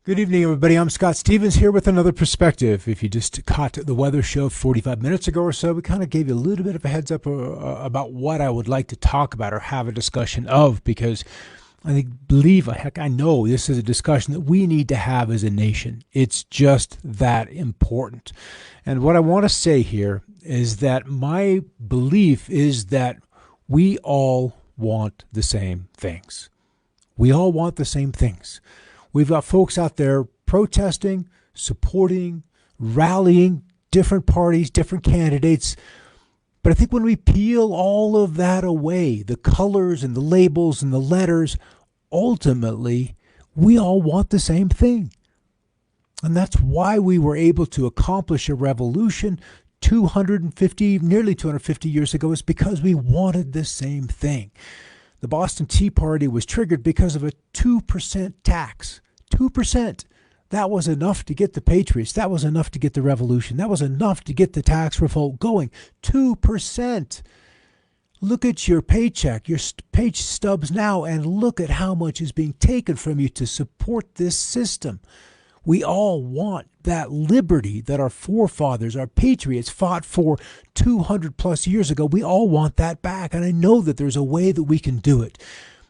Good evening, everybody. I'm Scott Stevens here with another perspective. If you just caught the weather show 45 minutes ago or so, we kind of gave you a little bit of a heads up about what I would like to talk about or have a discussion of, because I know this is a discussion that we need to have as a nation. It's just that important. And what I want to say here is that my belief is that we all want the same things. We all want the same things. We've got folks out there protesting, supporting, rallying different parties, different candidates. But I think when we peel all of that away, the colors and the labels and the letters, ultimately, we all want the same thing. And that's why we were able to accomplish a revolution nearly 250 years ago, is because we wanted the same thing. The Boston Tea Party was triggered because of a 2% tax. 2%. That was enough to get the Patriots. That was enough to get the revolution. That was enough to get the tax revolt going. 2%. Look at your paycheck, your pay stubs now, and look at how much is being taken from you to support this system. We all want that liberty that our forefathers, our patriots, fought for 200 plus years ago. We all want that back. And I know that there's a way that we can do it.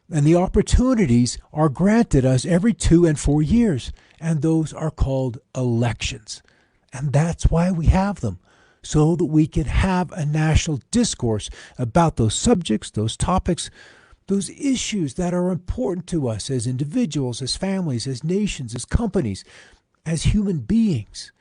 And the opportunities are granted us every 2 and 4 years. And those are called elections. And that's why we have them, so that we can have a national discourse about those subjects, those topics, those issues that are important to us as individuals, as families, as nations, as companies, as human beings.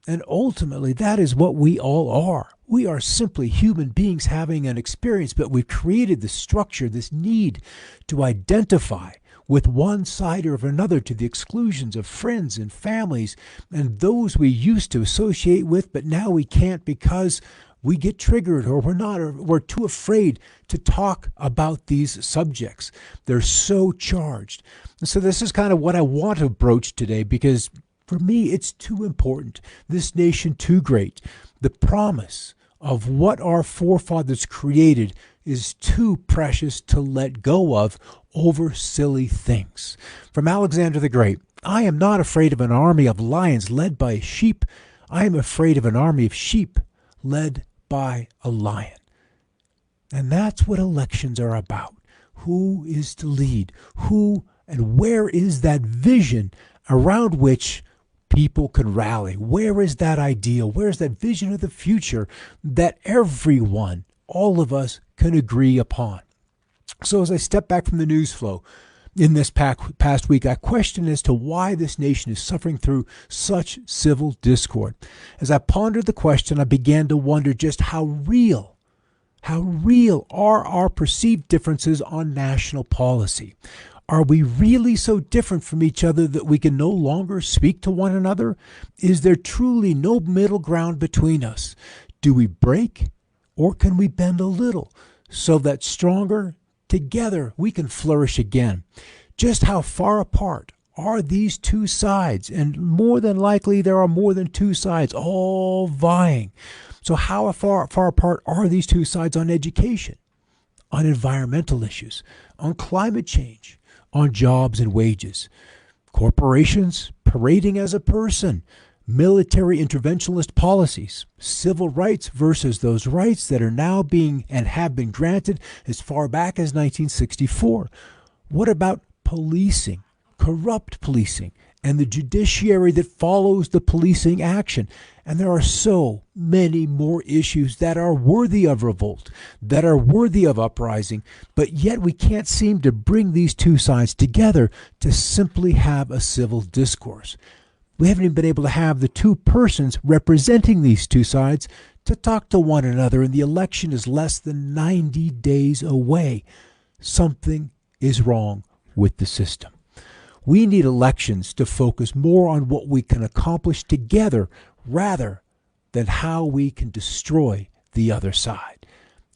And ultimately, that is what we all are. We are simply human beings having an experience, but we've created this structure, this need to identify with one side or another to the exclusions of friends and families and those we used to associate with, but now we can't because we get triggered or we're too afraid to talk about these subjects. They're so charged. And so this is kind of what I want to broach today, because for me, it's too important. This nation too great. The promise of what our forefathers created is too precious to let go of over silly things. From Alexander the Great, I am not afraid of an army of lions led by sheep. I am afraid of an army of sheep led by a lion. And that's what elections are about. Who is to lead? Who and where is that vision around which people can rally? Where is that ideal? Where is that vision of the future that everyone, all of us, can agree upon? So as I step back from the news flow in this past week, I question as to why this nation is suffering through such civil discord. As I pondered the question, I began to wonder just how real are our perceived differences on national policy? Are we really so different from each other that we can no longer speak to one another? Is there truly no middle ground between us? Do we break, or can we bend a little so that stronger together we can flourish again? Just how far apart are these two sides? And more than likely there are more than two sides all vying. So how far apart are these two sides on education, on environmental issues, on climate change, on jobs and wages, corporations parading as a person, military interventionist policies, civil rights versus those rights that are now being and have been granted as far back as 1964? What about policing, corrupt policing, and the judiciary that follows the policing action? And there are so many more issues that are worthy of revolt, that are worthy of uprising, but yet we can't seem to bring these two sides together to simply have a civil discourse. We haven't even been able to have the two persons representing these two sides to talk to one another, and the election is less than 90 days away. Something is wrong with the system. We need elections to focus more on what we can accomplish together rather than how we can destroy the other side.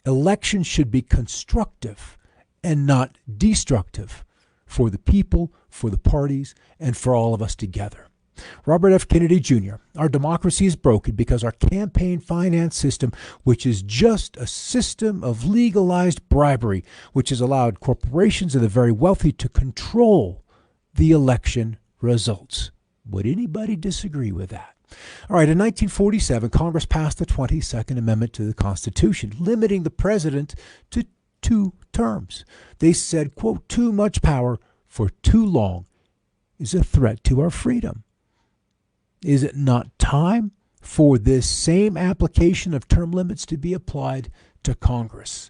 Elections should be constructive and not destructive for the people, for the parties, and for all of us together. Robert F. Kennedy Jr., our democracy is broken because our campaign finance system, which is just a system of legalized bribery, which has allowed corporations and the very wealthy to control the election results. Would anybody disagree with that? All right, in 1947, Congress passed the 22nd Amendment to the Constitution, limiting the president to 2 terms. They said, quote, too much power for too long is a threat to our freedom. Is it not time for this same application of term limits to be applied to Congress?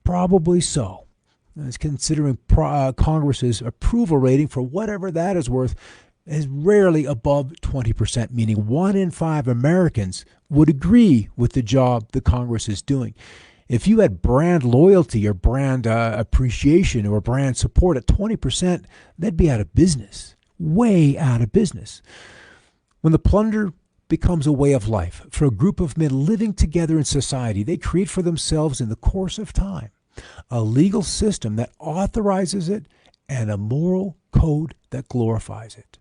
Probably so. As considering Congress's approval rating, for whatever that is worth, is rarely above 20%, meaning 1 in 5 Americans would agree with the job the Congress is doing. If you had brand loyalty or brand appreciation or brand support at 20%, they'd be out of business, way out of business. When the plunder becomes a way of life for a group of men living together in society, they create for themselves in the course of time a legal system that authorizes it and a moral code that glorifies it.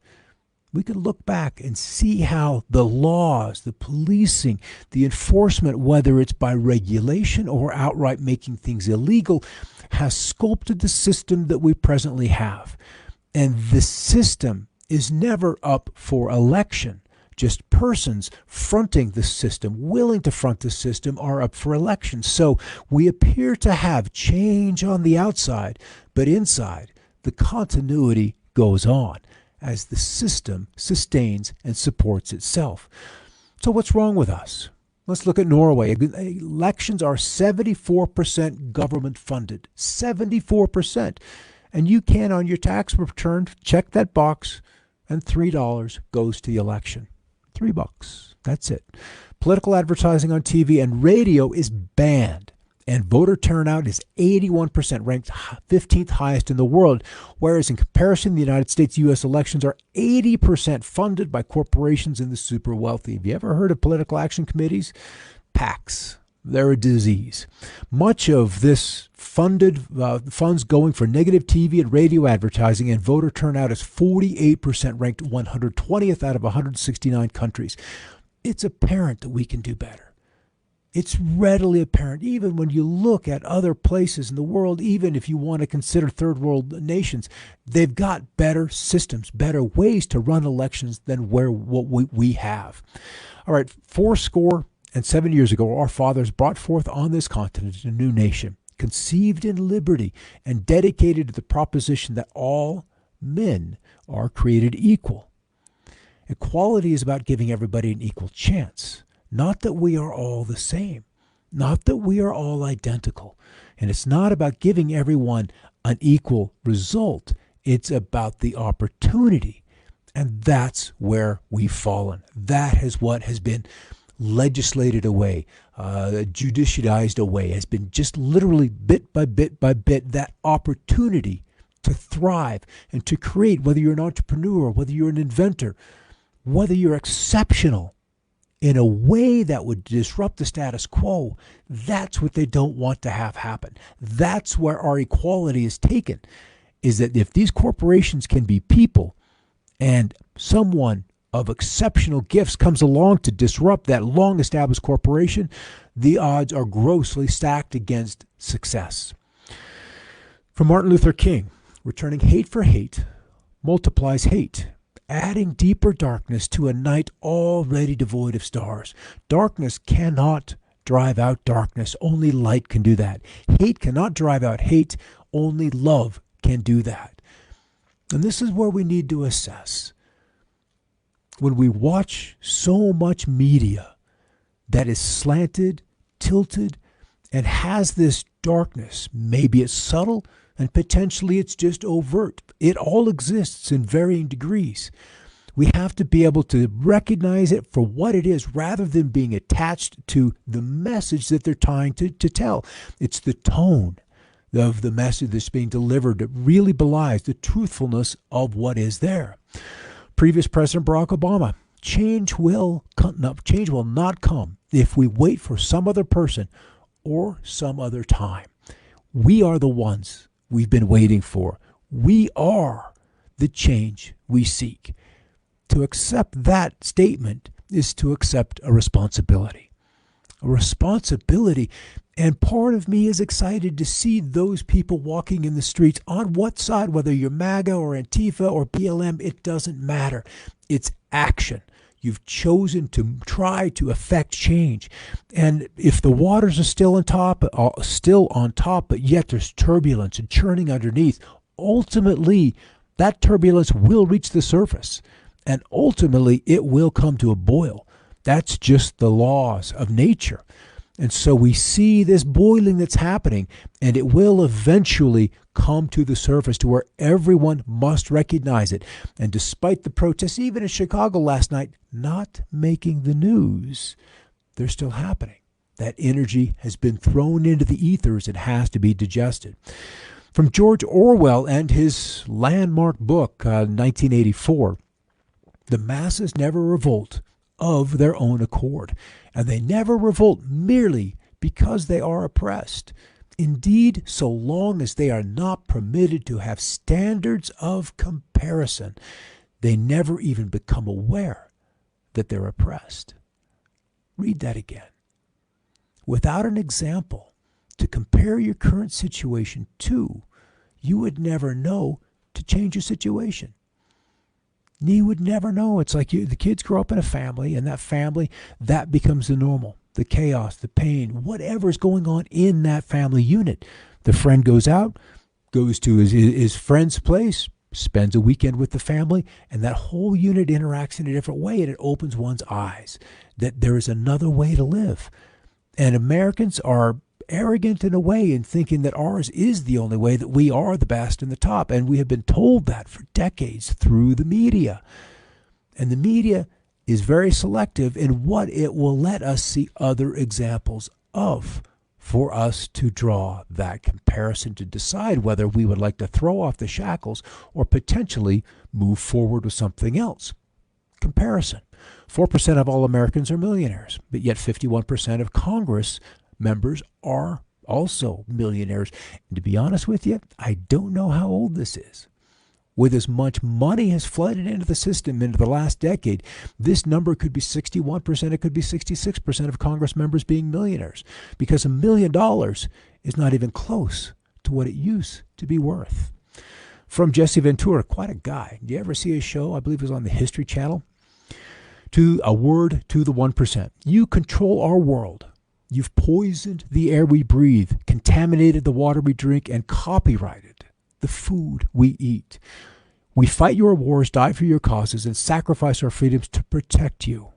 We can look back and see how the laws, the policing, the enforcement, whether it's by regulation or outright making things illegal, has sculpted the system that we presently have. And the system is never up for election. Just persons fronting the system, willing to front the system, are up for election. So we appear to have change on the outside, but inside, the continuity goes on as the system sustains and supports itself. So what's wrong with us? Let's look at Norway. Elections are 74% government funded. 74%. And you can, on your tax return, check that box, and $3 goes to the election. $3. That's it. Political advertising on TV and radio is banned, and voter turnout is 81%, ranked 15th highest in the world, whereas in comparison, the United States U.S. elections are 80% funded by corporations and the super wealthy. Have you ever heard of political action committees? PACs. They're a disease. Much of this funded funds going for negative TV and radio advertising, and voter turnout is 48%, ranked 120th out of 169 countries. It's apparent that we can do better. It's readily apparent, even when you look at other places in the world, even if you want to consider third world nations, they've got better systems, better ways to run elections than what we have. All right, 7 years ago, our fathers brought forth on this continent a new nation, conceived in liberty and dedicated to the proposition that all men are created equal. Equality is about giving everybody an equal chance, not that we are all the same, not that we are all identical. And it's not about giving everyone an equal result. It's about the opportunity. And that's where we've fallen. That is what has been legislated away, judicialized away, has been just literally bit by bit by bit, that opportunity to thrive and to create, whether you're an entrepreneur, whether you're an inventor, whether you're exceptional in a way that would disrupt the status quo. That's what they don't want to have happen. That's where our equality is taken, is that if these corporations can be people and someone of exceptional gifts comes along to disrupt that long-established corporation, the odds are grossly stacked against success. From Martin Luther King, returning hate for hate multiplies hate, adding deeper darkness to a night already devoid of stars. Darkness cannot drive out darkness. Only light can do that. Hate cannot drive out hate. Only love can do that. And this is where we need to assess. When we watch so much media that is slanted, tilted, and has this darkness, maybe it's subtle and potentially it's just overt. It all exists in varying degrees. We have to be able to recognize it for what it is rather than being attached to the message that they're trying to tell. It's the tone of the message that's being delivered that really belies the truthfulness of what is there. Previous President Barack Obama, change will not come if we wait for some other person or some other time. We are the ones we've been waiting for. We are the change we seek. To accept that statement is to accept a responsibility. A responsibility, And part of me is excited to see those people walking in the streets on what side, whether you're MAGA or Antifa or BLM, it doesn't matter. It's action. You've chosen to try to affect change. And if the waters are still on top, but yet there's turbulence and churning underneath, ultimately that turbulence will reach the surface. And ultimately it will come to a boil. That's just the laws of nature. And so we see this boiling that's happening, and it will eventually come to the surface to where everyone must recognize it. And despite the protests, even in Chicago last night, not making the news, they're still happening. That energy has been thrown into the ethers. It has to be digested. From George Orwell and his landmark book, 1984, the masses never revolt of their own accord, and they never revolt merely because they are oppressed. Indeed, so long as they are not permitted to have standards of comparison, they never even become aware that they're oppressed. Read that again. Without an example to compare your current situation to, you would never know to change your situation. You would never know. It's like the kids grow up in a family, and that becomes the normal, the chaos, the pain, whatever's going on in that family unit. The friend goes out, goes to his friend's place, spends a weekend with the family, and that whole unit interacts in a different way, and it opens one's eyes that there is another way to live. And Americans are arrogant in a way in thinking that ours is the only way, that we are the best and the top. And we have been told that for decades through the media. And the media is very selective in what it will let us see other examples of, for us to draw that comparison to decide whether we would like to throw off the shackles or potentially move forward with something else. Comparison. 4% of all Americans are millionaires, but yet 51% of Congress members are also millionaires. And to be honest with you, I don't know how old this is. With as much money has flooded into the system into the last decade, this number could be 61%, it could be 66% of Congress members being millionaires, because $1 million is not even close to what it used to be worth. From Jesse Ventura, quite a guy. Do you ever see his show? I believe it was on the History Channel. To a word to the 1%. You control our world. You've poisoned the air we breathe, contaminated the water we drink, and copyrighted the food we eat. We fight your wars, die for your causes, and sacrifice our freedoms to protect you.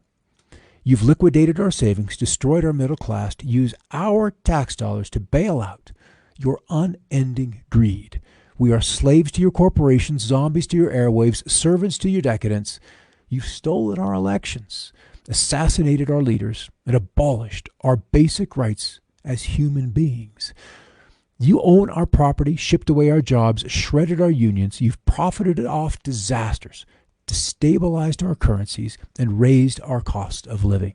You've liquidated our savings, destroyed our middle class, to use our tax dollars to bail out your unending greed. We are slaves to your corporations, zombies to your airwaves, servants to your decadence. You've stolen our elections, assassinated our leaders, and abolished our basic rights as human beings. You own our property, shipped away our jobs, shredded our unions. You've profited off disasters, destabilized our currencies, and raised our cost of living.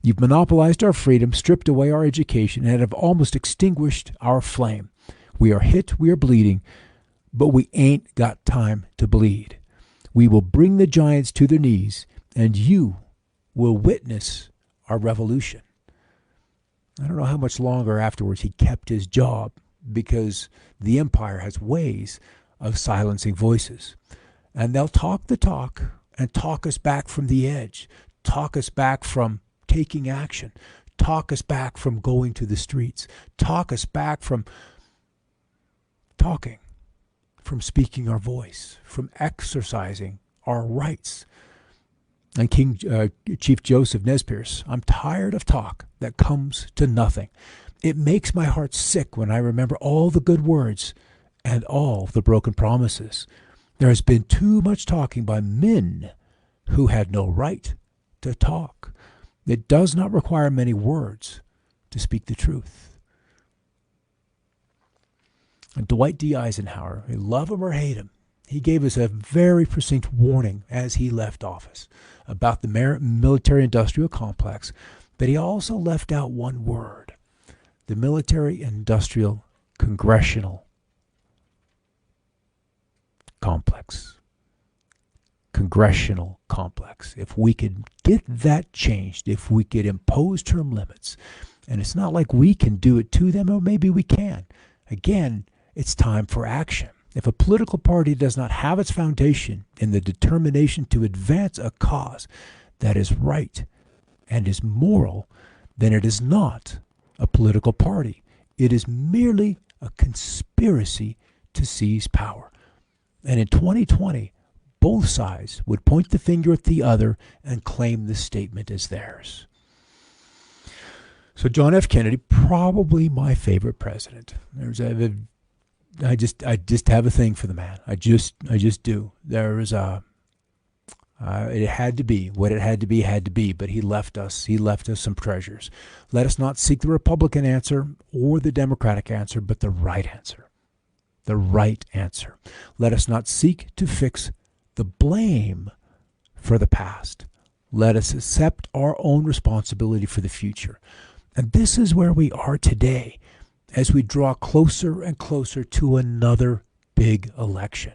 You've monopolized our freedom, stripped away our education, and have almost extinguished our flame. We are hit, we are bleeding, but we ain't got time to bleed. We will bring the giants to their knees, and you will witness our revolution. I don't know how much longer afterwards he kept his job, because the empire has ways of silencing voices. And they'll talk the talk and talk us back from the edge, talk us back from taking action, talk us back from going to the streets, talk us back from talking, from speaking our voice, from exercising our rights. And Chief Joseph Nez-Perce, I'm tired of talk that comes to nothing. It makes my heart sick when I remember all the good words and all the broken promises. There has been too much talking by men who had no right to talk. It does not require many words to speak the truth. And Dwight D. Eisenhower, love him or hate him, he gave us a very succinct warning as he left office about the military-industrial complex, but he also left out one word: the military-industrial congressional complex. Congressional complex. If we could get that changed, if we could impose term limits And it's not like we can do it to them, or maybe we can. Again, it's time for action. If a political party does not have its foundation in the determination to advance a cause that is right and is moral, then it is not a political party. It is merely a conspiracy to seize power. And in 2020, both sides would point the finger at the other and claim the statement as theirs. So John F. Kennedy, probably my favorite president. I just have a thing for the man. I just do. It had to be what it had to be, but he left us some treasures. Let us not seek the Republican answer or the Democratic answer, but the right answer. The right answer. Let us not seek to fix the blame for the past. Let us accept our own responsibility for the future. And this is where we are today as we draw closer and closer to another big election.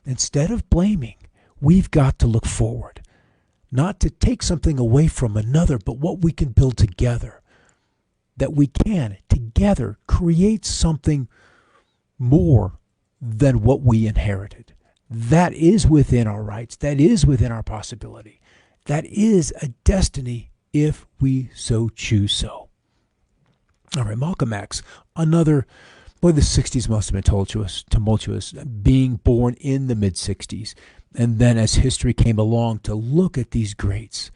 Instead of blaming, we've got to look forward, not to take something away from another, but what we can build together, that we can together create something more than what we inherited. That is within our rights. That is within our possibility. That is a destiny if we so choose so. All right, Malcolm X, another, boy, the 60s must have been tumultuous, being born in the mid-60s. And then as history came along to look at these greats,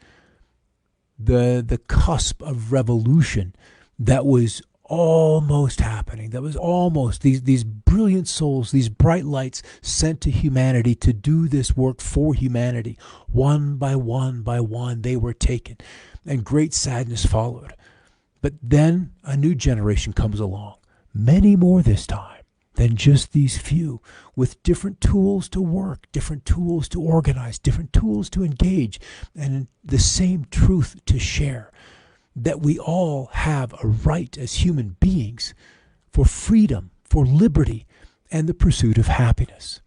the cusp of revolution that was almost happening, that was almost these brilliant souls, these bright lights sent to humanity to do this work for humanity. One by one, they were taken, and great sadness followed. But then a new generation comes along, many more this time than just these few, with different tools to work, different tools to organize, different tools to engage, and the same truth to share, that we all have a right as human beings for freedom, for liberty, and the pursuit of happiness.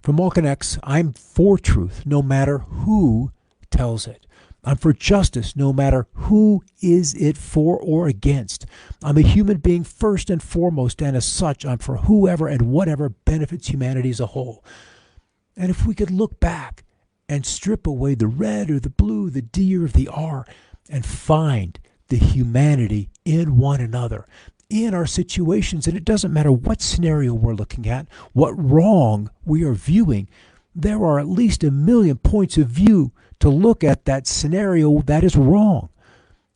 For Malcolm X, I'm for truth, no matter who tells it. I'm for justice, no matter who is it for or against. I'm a human being first and foremost, and as such, I'm for whoever and whatever benefits humanity as a whole. And if we could look back and strip away the red or the blue, the D or the R, and find the humanity in one another, in our situations, and it doesn't matter what scenario we're looking at, what wrong we are viewing, there are at least 1 million points of view to look at that scenario that is wrong.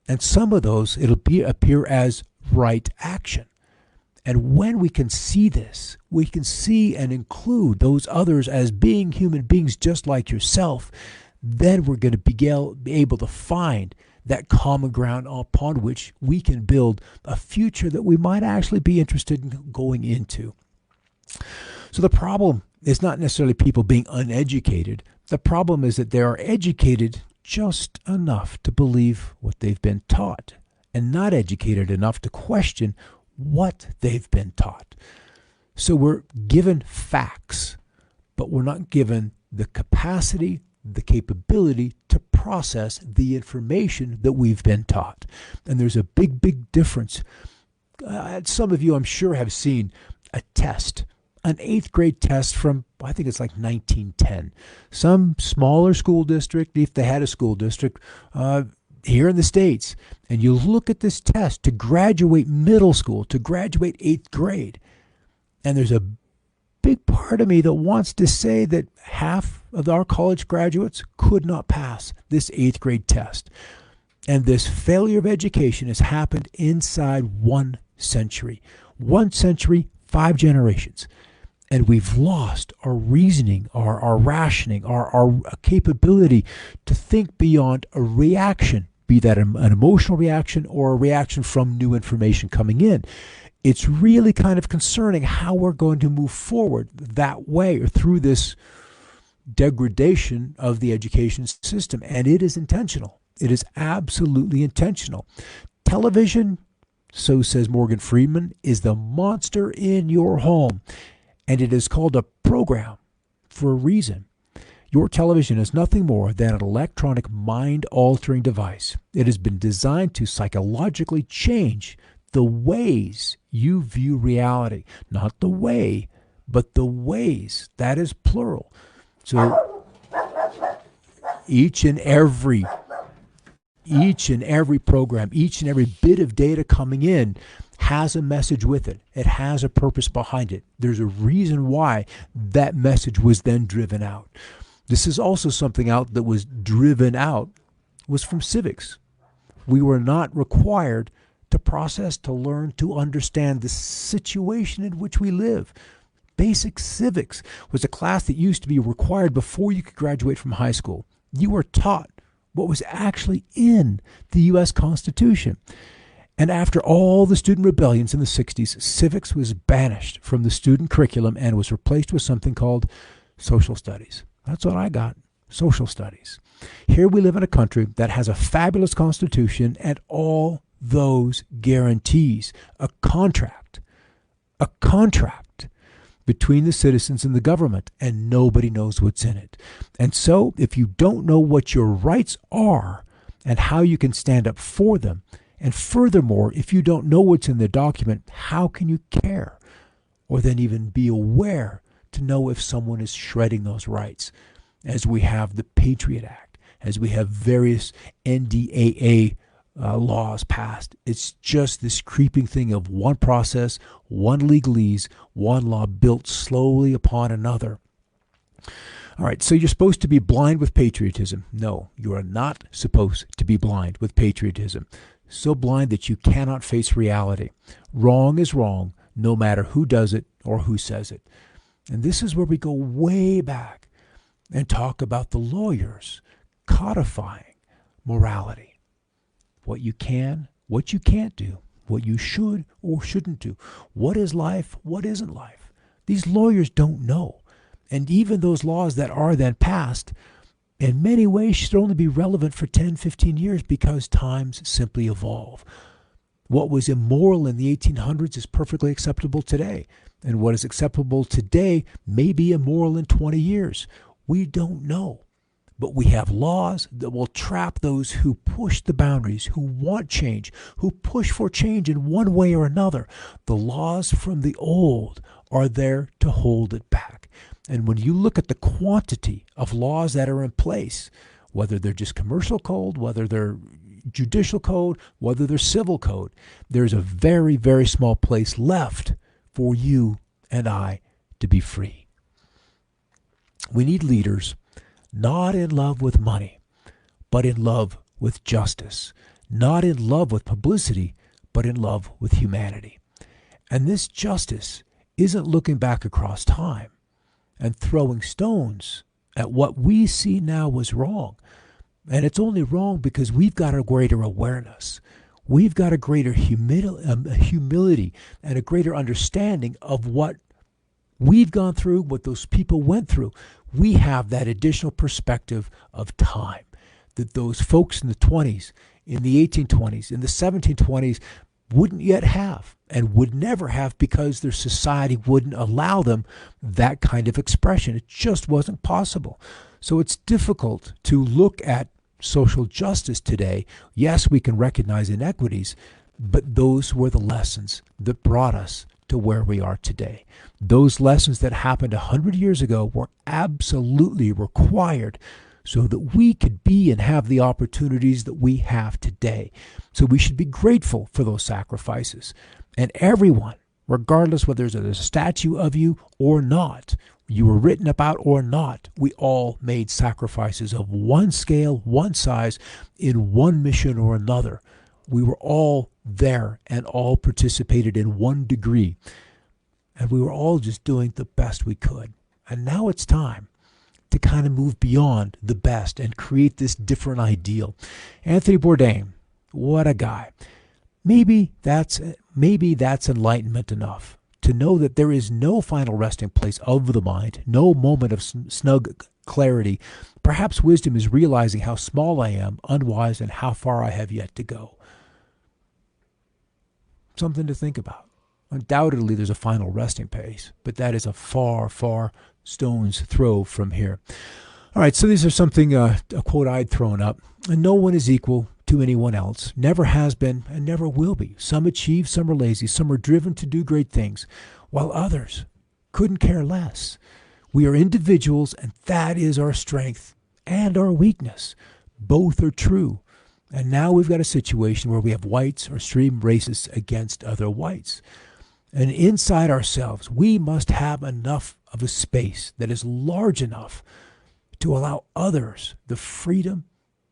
And some of those, appear as right action. And when we can see this, we can see and include those others as being human beings just like yourself, then we're going to be able to find that common ground upon which we can build a future that we might actually be interested in going into. So the problem is not necessarily people being uneducated. The problem is that they are educated just enough to believe what they've been taught and not educated enough to question what they've been taught. So we're given facts, but we're not given the capacity, the capability to process the information that we've been taught. And there's a big difference. Some of you, I'm sure, have seen a test, an 8th grade test from, I think it's like 1910. Some smaller school district, if they had a school district, here in the States. And you look at this test to graduate middle school, to graduate 8th grade. And there's a big part of me that wants to say that half of our college graduates could not pass this 8th grade test. And this failure of education has happened inside 1 century. 1 century, 5 generations. And we've lost our reasoning, our rationing, our capability to think beyond a reaction, be that an emotional reaction or a reaction from new information coming in. It's really kind of concerning how we're going to move forward that way or through this degradation of the education system. And it is intentional. It is absolutely intentional. Television, so says Morgan Freeman, is the monster in your home. And it is called a program for a reason. Your television is nothing more than an electronic mind-altering device. It has been designed to psychologically change the ways you view reality. Not the way, but the ways. That is plural. So each and every program, each and every bit of data coming in has a message with it. It has a purpose behind it. There's a reason why that message was then driven out. This is also something out that was driven out was from civics. We were not required to process, to learn, to understand the situation in which we live. Basic civics was a class that used to be required before you could graduate from high school. You were taught what was actually in the U.S. Constitution. And after all the student rebellions in the 60s, civics was banished from the student curriculum and was replaced with something called social studies. That's what I got, social studies. Here we live in a country that has a fabulous constitution and all those guarantees. A contract between the citizens and the government, and nobody knows what's in it. And so if you don't know what your rights are and how you can stand up for them, and furthermore, if you don't know what's in the document, how can you care or then even be aware to know if someone is shredding those rights? As we have the Patriot Act, as we have various NDAA laws passed, it's just this creeping thing of one process, one legalese, one law built slowly upon another. All right, so you're supposed to be blind with patriotism. No, you are not supposed to be blind with patriotism. So blind that you cannot face reality. Wrong is wrong, no matter who does it or who says it. And this is where we go way back and talk about the lawyers codifying morality. What you can, what you can't do, what you should or shouldn't do. What is life, what isn't life? These lawyers don't know. And even those laws that are then passed, in many ways, should only be relevant for 10, 15 years because times simply evolve. What was immoral in the 1800s is perfectly acceptable today. And what is acceptable today may be immoral in 20 years. We don't know. But we have laws that will trap those who push the boundaries, who want change, who push for change in one way or another. The laws from the old are there to hold it back. And when you look at the quantity of laws that are in place, whether they're just commercial code, whether they're judicial code, whether they're civil code, there's a very, very small place left for you and I to be free. We need leaders not in love with money, but in love with justice, not in love with publicity, but in love with humanity. And this justice isn't looking back across time and throwing stones at what we see now was wrong. And it's only wrong because we've got a greater awareness. We've got a greater humility and a greater understanding of what we've gone through, what those people went through. We have that additional perspective of time that those folks in the 20s, in the 1820s, in the 1720s wouldn't yet have and would never have because their society wouldn't allow them that kind of expression. It just wasn't possible. So it's difficult to look at social justice today. Yes, we can recognize inequities, but those were the lessons that brought us to where we are today. Those lessons that happened 100 years ago were absolutely required so that we could be and have the opportunities that we have today. So we should be grateful for those sacrifices. And everyone, regardless whether there's a statue of you or not, you were written about or not, we all made sacrifices of one scale, one size, in one mission or another. We were all there and all participated in one degree. And we were all just doing the best we could. And now it's time to kind of move beyond the best and create this different ideal. Anthony Bourdain, what a guy. Maybe that's enlightenment enough to know that there is no final resting place of the mind, no moment of snug clarity. Perhaps wisdom is realizing how small I am, unwise, and how far I have yet to go. Something to think about. Undoubtedly, there's a final resting place, but that is a far, far stone's throw from here. All right, so these are something, a quote I'd thrown up. No one is equal to anyone else, never has been and never will be. Some achieve, some are lazy, some are driven to do great things, while others couldn't care less. We are individuals, and that is our strength and our weakness. Both are true. And now we've got a situation where we have whites or extreme racists against other whites. And inside ourselves, we must have enough of a space that is large enough to allow others the freedom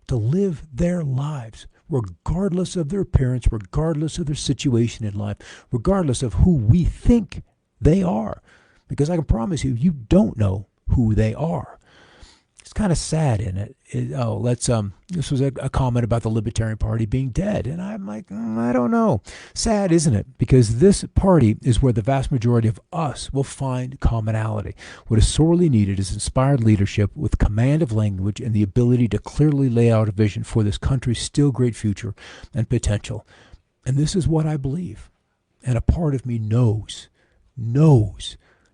to live their lives, regardless of their appearance, regardless of their situation in life, regardless of who we think they are. Because I can promise you, you don't know who they are. It's kind of sad, isn't it? This was a comment about the Libertarian Party being dead. And I'm like, I don't know. Sad, isn't it? Because this party is where the vast majority of us will find commonality. What is sorely needed is inspired leadership with command of language and the ability to clearly lay out a vision for this country's still great future and potential. And this is what I believe. And a part of me knows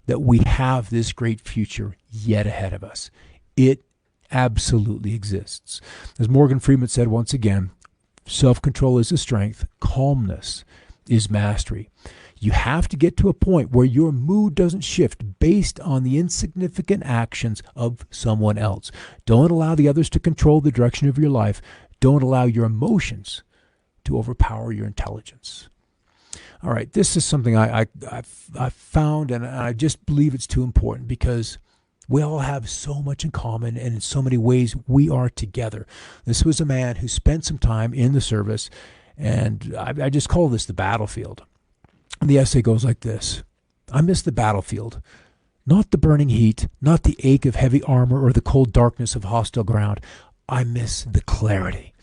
that we have this great future yet ahead of us. It absolutely exists. As Morgan Freeman said once again, self-control is a strength, calmness is mastery. You have to get to a point where your mood doesn't shift based on the insignificant actions of someone else. Don't allow the others to control the direction of your life. Don't allow your emotions to overpower your intelligence. All right, this is something I found, and I just believe it's too important because we all have so much in common, and in so many ways we are together. This was a man who spent some time in the service, and I just call this the battlefield. And the essay goes like this. I miss the battlefield, not the burning heat, not the ache of heavy armor or the cold darkness of hostile ground. I miss the clarity.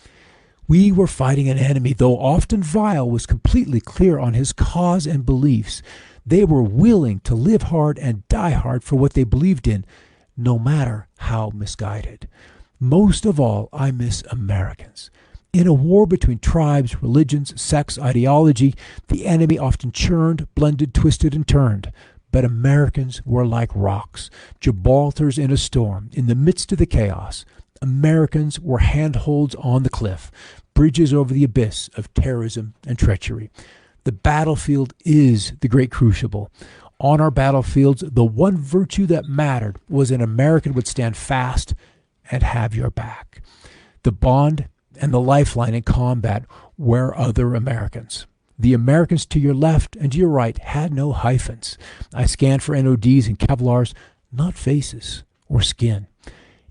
We were fighting an enemy, though often vile, was completely clear on his cause and beliefs. They were willing to live hard and die hard for what they believed in, no matter how misguided. Most of all, I miss Americans. In a war between tribes, religions, sects, ideology, the enemy often churned, blended, twisted, and turned. But Americans were like rocks, Gibraltars in a storm. In the midst of the chaos, Americans were handholds on the cliff, bridges over the abyss of terrorism and treachery. The battlefield is the great crucible. On our battlefields, the one virtue that mattered was an American would stand fast and have your back. The bond and the lifeline in combat were other Americans. The Americans to your left and to your right had no hyphens. I scanned for NODs and Kevlars, not faces or skin.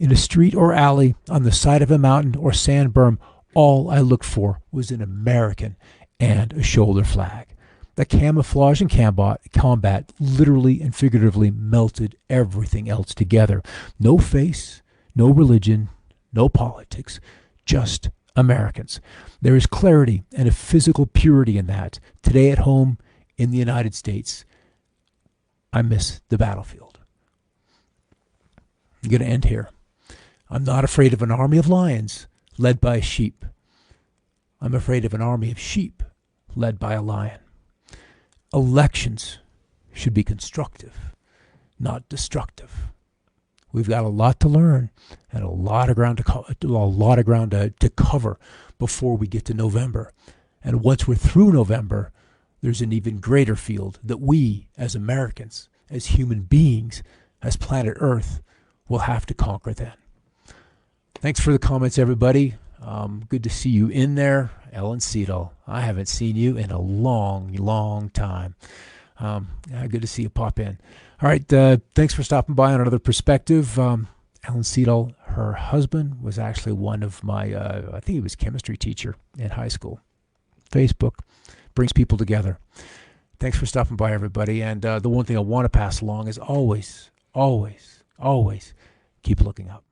In a street or alley, on the side of a mountain or sand berm, all I looked for was an American and a shoulder flag. The camouflage and combat literally and figuratively melted everything else together. No face, no religion, no politics, just Americans. There is clarity and a physical purity in that. Today at home in the United States, I miss the battlefield. I'm going to end here. I'm not afraid of an army of lions led by sheep. I'm afraid of an army of sheep led by a lion. Elections should be constructive, not destructive. We've got a lot to learn and a lot of ground to cover before we get to November. And once we're through November, there's an even greater field that we, as Americans, as human beings, as planet Earth, will have to conquer then. Thanks for the comments, everybody. Good to see you in there. Ellen Seidel, I haven't seen you in a long time. Good to see you pop in. All right, thanks for stopping by on Another Perspective. Ellen Seidel, her husband, was actually one of my, I think he was chemistry teacher in high school. Facebook brings people together. Thanks for stopping by, everybody. And the one thing I want to pass along is always keep looking up.